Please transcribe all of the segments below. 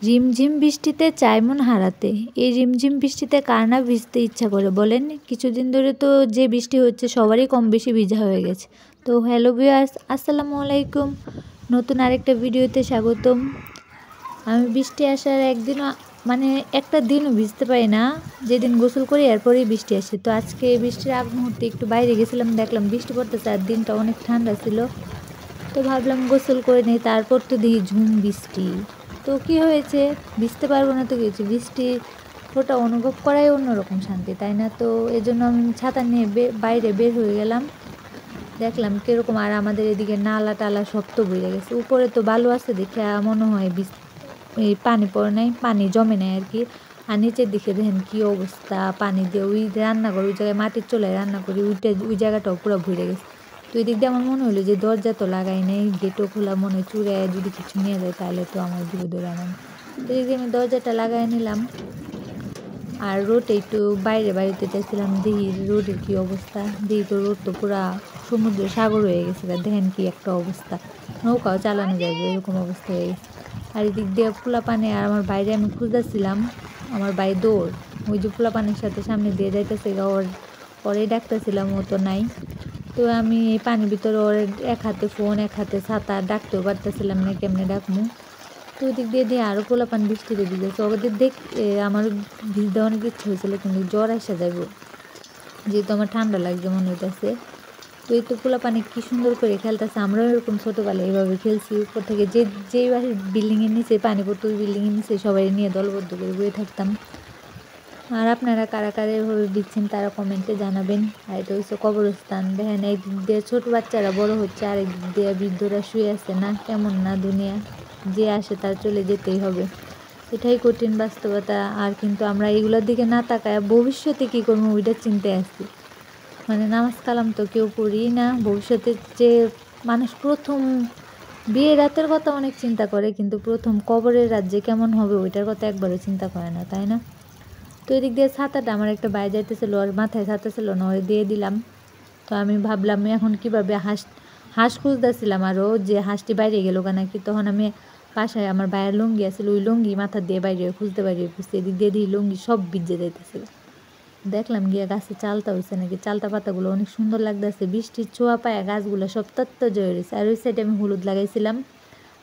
ঝিমঝিম বৃষ্টিতে চায় মন হারাতে। এই ঝিমঝিম বৃষ্টিতে কার না ভিজতে ইচ্ছা করে বলেন? কিছুদিন ধরে তো যে বৃষ্টি হচ্ছে সবারই কম বেশি ভিজা হয়ে গেছে। তো হ্যালো ভিউয়ার্স, আসসালামু আলাইকুম। নতুন আরেকটা ভিডিওতে স্বাগতম। আমি বৃষ্টি আসার একদিনও একটা দিনও ভিজতে পারি না। যেদিন গোসল করি এরপরেই বৃষ্টি আসে। তো আজকে বৃষ্টির আগ মুহূর্তে একটু বাইরে গেছিলাম, দেখলাম বৃষ্টি পড়তেছে আর দিনটা অনেক ঠান্ডা ছিল। তো ভাবলাম গোসল করে নিই, তারপর তো দেখি ঝুম বৃষ্টি। তো কি হয়েছে, ভিজতে পারবো না তো কি হয়েছে, বৃষ্টি ওটা অনুভব করাই অন্যরকম শান্তি, তাই না? তো এজন্য আমি ছাতা নিয়ে বাইরে বের হয়ে গেলাম। দেখলাম কীরকম, আর আমাদের এদিকে নালা টালা সব তো বইরে গেছে। উপরে তো বালু আছে দেখে মনে হয় এই পানি পড়ে নাই, পানি জমে নাই আর কি। আর নিচের দিকে দেখেন কী অবস্থা, পানি দিয়ে ওই রান্নাঘর, ওই জায়গায় মাটির চুলায় রান্না করি, ওই জায়গাটাও পুরো ভরে গেছে। তো এই দিক দিয়ে আমার মনে হলো যে দরজা তো লাগাই নেই, গেটও খোলা, মনে হয় চুড়ায় যদি কিছু নিয়ে যায় তাহলে তো আমার বিপদে রান্না। তো এই দিক দিয়ে আমি দরজাটা লাগাই নিলাম। আর রোডে একটু বাইরে বাড়িতে চাইছিলাম, দেখি রোডের কী অবস্থা। দেখি তো রোড তো পুরা সমুদ্র সাগর হয়ে গেছে, দেখেন কি একটা অবস্থা, নৌকাও চালানো যাবে এরকম অবস্থা হয়ে গেছে। আর এদিক দিয়ে পোলা পানি, আর আমার বাইরে আমি খুঁজতেছিলাম, আমার বাড়ি দৌড়, ওই যে পোলা পানির সাথে সামনে দিয়ে যাইতেছে, ওরে ডাকতেছিলাম, ও তো নাই। তো আমি এই পানির ভিতরে ওর এক হাতে ফোন এক হাতে ছাতা, ডাকতেও পারতেছিলাম না, কেমনে ডাকমু। তো ওই দিক দিয়ে আরও পোলাপান বৃষ্টিতে ভিজেছে। ওদের আমার ভিজতে অনেক ইচ্ছে হয়েছিল, কিন্তু জ্বর আসা যাবে যেহেতু আমার ঠান্ডা লাগছে মনে হইতেছে। তো এই তো পোলাপানি কী সুন্দর করে খেলতেছে, আমরাও এরকম ছোটোবেলায় এইভাবে খেলছি। উপর থেকে যেই বাড়ির বিল্ডিংয়ের নিচে পানি পড়তো, ওই বিল্ডিংয়ের নিচে সবাই নিয়ে দলবদ্ধ করে বয়ে থাকতাম। আর আপনারা কারা কারা এভাবে দিচ্ছেন তারা কমেন্টে জানাবেন। আর এটা হচ্ছে কবরস্থান, দেখেন একদিক দিয়ে ছোটো বাচ্চারা বড় হচ্ছে, আর একদিক দিয়ে বৃদ্ধরা শুয়ে আছে। না কেমন না দুনিয়া, যে আসে তার চলে যেতেই হবে, এটাই কঠিন বাস্তবতা। আর কিন্তু আমরা এগুলোর দিকে না তাকায় ভবিষ্যতে কী করবো ওইটা চিন্তায় আসছি। নামাজ কালাম তো কেউ পড়ি না। ভবিষ্যতে যে মানুষ প্রথম বিয়ের রাতের কথা অনেক চিন্তা করে, কিন্তু প্রথম কবরের রাত যে কেমন হবে ওইটার কথা একবারও চিন্তা করে না, তাই না? তো এদিক দিয়ে ছাতাটা আমার একটা বাইরে যাইতেছিল, ওর মাথায় ছাতা ছিল না, ওরে দিয়ে দিলাম। তো আমি ভাবলাম এখন কীভাবে হাঁস খুঁজতেছিলাম আরও, যে হাঁসটি বাইরে গেল নাকি। তখন আমি বাসায় আমার বাইরের লুঙ্গি আছিল, ওই লুঙ্গি মাথা দিয়ে বাইরে খুঁজতে এদিক দিয়ে দিই লুঙ্গি সব ভিজে যাইতেছিল। দেখলাম গিয়ে গাছে চালতা হয়েছে নাকি, চালতা পাতাগুলো অনেক সুন্দর লাগতেছে, বৃষ্টির ছোঁয়া পায় গাছগুলো সব তত্ত্বজয় রয়েছে। আর ওই সাইডে আমি হলুদ লাগাইছিলাম,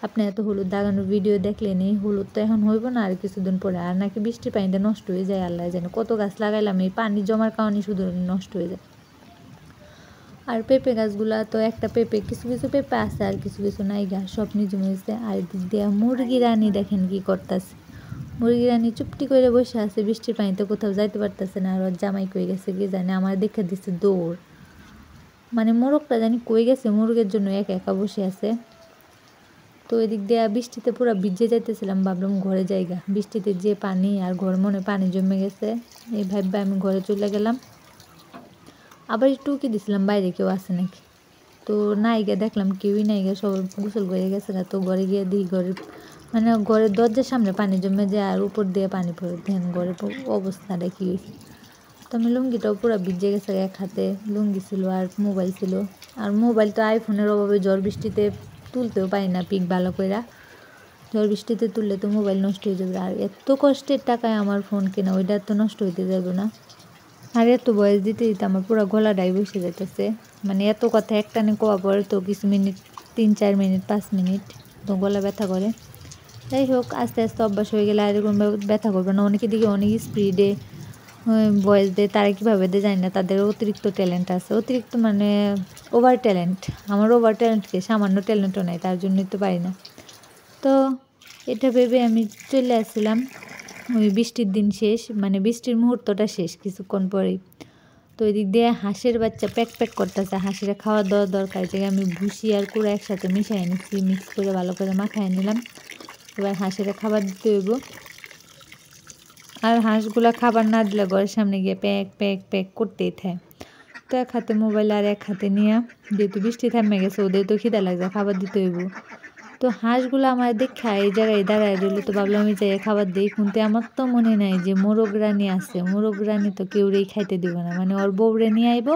আপনি এত হলুদ লাগানোর ভিডিও দেখলেনি। হলুদ তো এখন হইব না আর কিছুদিন পরে, আর নাকি বৃষ্টির পানিতে নষ্ট হয়ে যায়, আল্লাহ জানে কত গাছ লাগাইলাম, এই পানি জমার কারণে শুধু নষ্ট হয়ে যায়। আর পেঁপে গাছগুলা তো একটা পেঁপে, কিছু কিছু পেঁপে আছে আর কিছু কিছু নাই, গাছ সব নিজম হয়েছে। আর দিক দিয়ে মুরগি রানী দেখেন কি করতেছে, মুরগি রানী চুপটি করে বসে আছে, বৃষ্টির পানিতে কোথাও যাইতে পারতেছে না। আর ওর জামাই কই গেছে কি জানে, আমার দেখে দিচ্ছে দৌড়, মোরগটা জানি কই গেছে, মুরগের জন্য একা একা বসে আছে। তো এদিক দিয়ে বৃষ্টিতে পুরো ভিজে যাইতেছিলাম, ভাবলাম ঘরে জায়গা, বৃষ্টিতে যে পানি, আর ঘর মনে পানি জমে গেছে। এই ভাববে আমি ঘরে চলে গেলাম। আবার একটু উকি দিছিলাম বাইরে কেউ আছে নাকি, তো নাই গিয়ে দেখলাম কেউই নাই গিয়ে, সব গোসল করে গেছে। তো ঘরে গিয়ে দিই ঘরের দরজার সামনে পানি জমে যায়, আর উপর দিয়ে পানি পড়ে, দেখেন ঘরের অবস্থাটা কী হয়েছে। তো আমি লুঙ্গিটাও পুরো ভিজে গেছে, এক হাতে লুঙ্গি ছিল আর মোবাইল ছিল। আর মোবাইল তো আইফোনের অভাবে ঝড় বৃষ্টিতে তুলতেও পারি না পিক ভালো করে, ঝড় বৃষ্টিতে তুললে তো মোবাইল নষ্ট হয়ে যাবে। আর এত কষ্টের টাকায় আমার ফোন কেনা, ওইটা তো নষ্ট হইতে যাবে না। আর এত বয়স দিতে দিতে আমার পুরো গলাটাই বসে যাইতেছে, এত কথা একটানে কোয়া পরে তো কিছু মিনিট, 3-4 মিনিট 5 মিনিট তো গলা ব্যথা করে। যাই হোক, আস্তে আস্তে অভ্যাস হয়ে গেলে আর এরকম ব্যথা করবে না। অনেকে দিকে অনেক স্পিডে ভয়েস দেয়, তারা কীভাবে দেয় জানি না, তাদের অতিরিক্ত ট্যালেন্ট আছে, অতিরিক্ত ওভার ট্যালেন্ট। আমার ওভার ট্যালেন্টকে সামান্য ট্যালেন্টও নাই, তার জন্যই তো পারি না। তো এটা ভেবে আমি চলে আসছিলাম, ওই বৃষ্টির দিন শেষ, বৃষ্টির মুহূর্তটা শেষ কিছুক্ষণ পরেই। তো ওই দিক দিয়ে হাঁসের বাচ্চা প্যাক প্যাক করতেছে, হাঁসের খাওয়া দাওয়া দরকার, জায়গায় আমি ভুসি আর কুড়া একসাথে মিশাই নিচ্ছি, মিক্স করে ভালো করে মাখায় নিলাম। এবার হাঁসের খাবার দিতে হইব, আর হাঁসগুলা খাবার না দিলে ঘরের সামনে গিয়ে প্যাক প্যাক প্যাক করতেই থাকে। তো এক হাতে মোবাইল আর এক হাতে নিয়ে, যেহেতু বৃষ্টি থেমে গেছে, ওদের তো খিদা লাগছে, খাবার দিতে হইব। তো হাঁসগুলো আমার দেখা এই জায়গায় দাঁড়ায় রইল, তো ভাবলাম আমি যাই খাবার দিই। কিন্তু আমার তো মনে নাই যে মোরগ রানী আছে, মোরগ রানী তো কেউরেই খাইতে দিব না, ওর বউরে নিয়ে আইব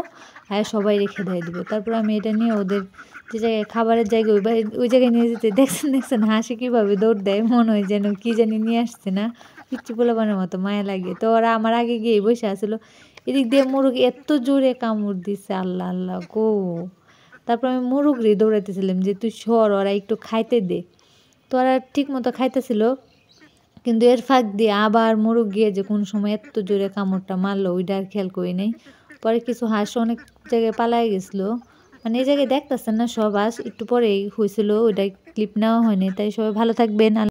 আর সবাই রেখে দিয়ে দিব। তারপর আমি এটা নিয়ে ওদের যে জায়গায় খাবারের জায়গায় ওই জায়গায় নিয়ে যেতে দেখছেন হাসি কীভাবে দৌড় দেয়, মনে হয় যেন কী জানি নিয়ে আসছে না, পিচ্চি পোলাপানের মতো মায়া লাগে। তো ওরা আমার আগে গিয়ে বসে আসলো, এদিক দিয়ে মোরগ এত জোরে কামড় দিছে, আল্লাহ আল্লাহ গো। তারপর আমি মোরগরে দৌড়াইতেছিলাম যে তুই সর, ওরা একটু খাইতে দে। তো ওরা ঠিক মতো খাইতেছিল, কিন্তু এর ফাঁক দিয়ে আবার মোরগ গিয়ে যে কোন সময় এত জোরে কামড়টা মারলো ওইটা আর খেয়াল করি নাই। পরে কিছু হাঁস অনেক জায়গায় পালায় গেছিলো, মানে এই জায়গায় দেখতেছেন না সব হাঁস একটু পরেই হয়েছিল, ওইটা ক্লিপ নেওয়া হয়নি। তাই সবাই ভালো থাকবেন।